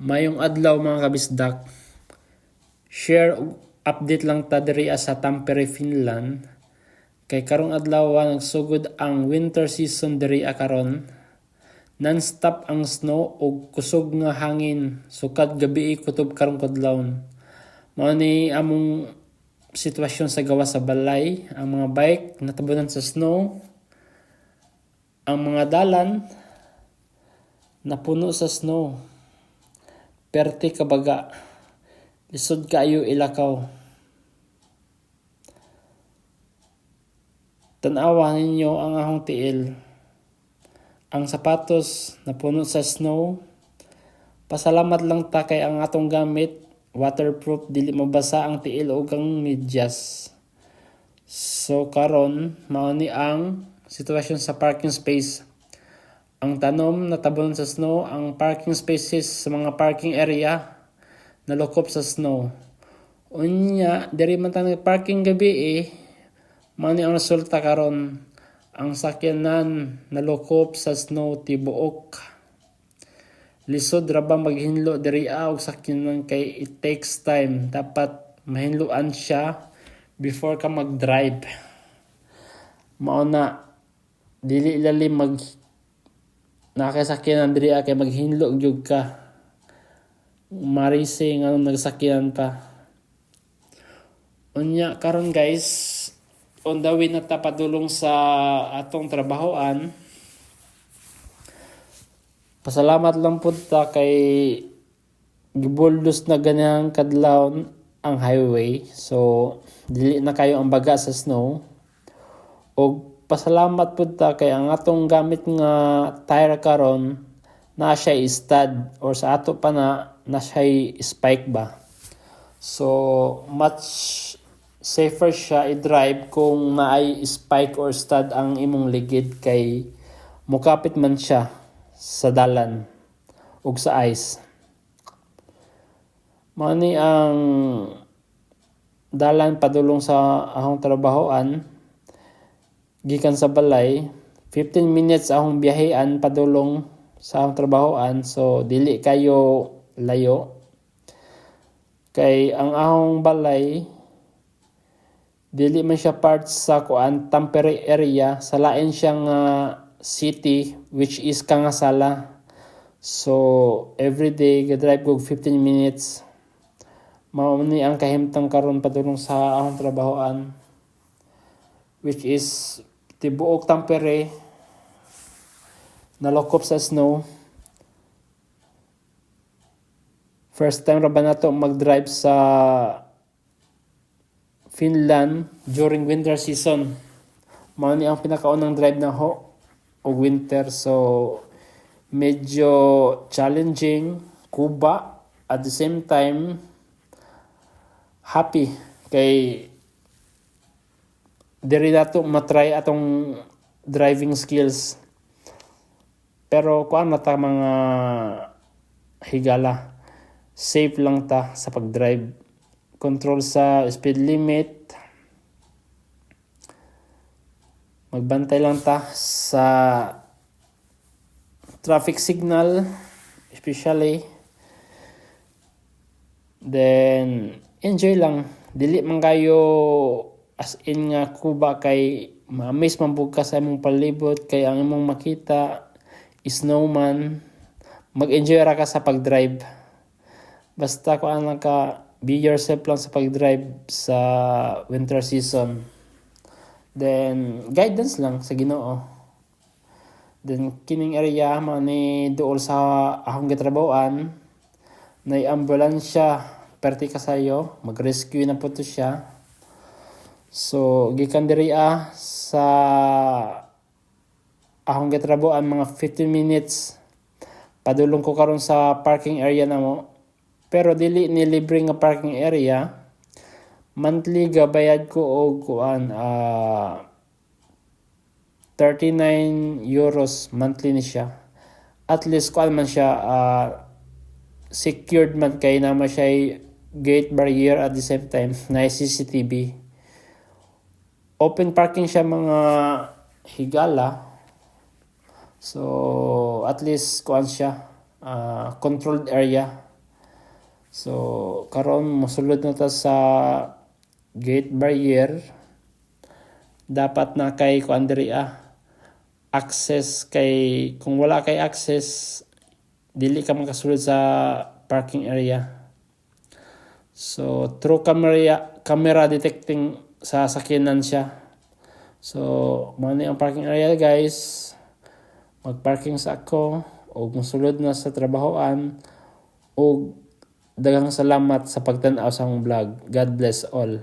Mayong adlaw mga kabisdak. Share update lang ta diri sa Tampere, Finland. Kay karong adlaw nagsugod ang winter season diri karon. Non-stop ang snow ug kusog nga hangin sukad gabi kutob karong kadlawon. Mao ni among sitwasyon sa gawa sa balay, ang mga bike natabunan sa snow, ang mga dalan napuno sa snow. Perti kabaga, lisod kaayo ilakaw. Tanawa ninyo ang ahong tiil. Ang sapatos napuno sa snow. Pasalamat lang ta kay ang atong gamit waterproof, dili mabasa ang tiil ug ang medyas. So karon mao ni ang sitwasyon sa parking space. Ang tanom natabon sa snow, ang parking spaces sa mga parking area nalukop sa snow. Unya, diri man ta parking gabi mao ni ang resulta karon. Ang sakyanan nalukop sa snow tibuok. Lisod ra ba maghinlo diri og sakyanan kay it takes time. Dapat mahinluan siya before ka mag-drive. Mao na dili lalim nakasakyanan diri kay maghinlo gyud ka. Marise nga nagsakyanan pa. Unya karon guys, on the way na ta padulong sa atong trabahoan. Pasalamat lang pud ta kay gibuldos na ganang kadlawon ang highway. So dili na kayo ang baga sa snow. Og pasalamat pud ta kay ang atong gamit nga tire karon na siya stud or sa ato pa na siya spike ba. So much safer siya i-drive kung naay spike or stud ang imong ligid kay mukapit man siya sa dalan ug sa ice. Mao ni ang dalan padulong sa ahong trabahoan gikan sa balay. 15 minutes ahong biyahean padulong sa ahong trabahoan, so dili kayo layo. Kay ang ahong balay dili man siya part sa Tampere area, sa lain siyang city which is Kangasala. So every day ga-drive ko 15 minutes. Mao ni ang kahimtang karon padulong sa ahong trabahoan, which is tibuok Tampere nalokop sa snow. First time ra ba nato mag-drive sa Finland during winter season. Mao ni ang pinakaunang drive na ho og winter, so medyo challenging, kuba, at the same time happy kay diri nato matry atong driving skills. Pero kuan na ta mga higala, safe lang ta sa pag-drive, control sa speed limit, magbantay lang ta sa traffic signal especially, then enjoy lang. Dili man kayo as in nga kuba kay ma-amaze man pud ka sa imong palibot kay ang imong makita snowman. Mag-enjoy ra ka sa pag-drive. Basta kuan lang ka, be yourself lang sa pag-drive sa winter season. Then guidance lang sa Ginoo. Then kining area man ni duol sa akong gitrabahoan, nay ambulansya perti kasayo, mag-rescue na po to siya. So gikan diri sa akong gitrabahoan mga 15 minutes padulong ko karon sa parking area namo. Pero dili ni libre nga parking area. Monthly gabayad ko og kuan 39 euros monthly ni siya. At least kuan man siya secured man kay naman siya gate barrier, at the same time na CCTV. Open parking siya mga higala. So at least kuan siya controlled area. So karon mosulod na ta sa gate barrier. Dapat na kay kuan diri access, kay kung wala kay access dili ka makasulod sa parking area. So through camera detecting sa sakyanan siya. So mao ni ang parking area guys. Magparking sa ako o mosulod na sa trabahoan, o daghang salamat sa pagtan-aw sa akong vlog. God bless all.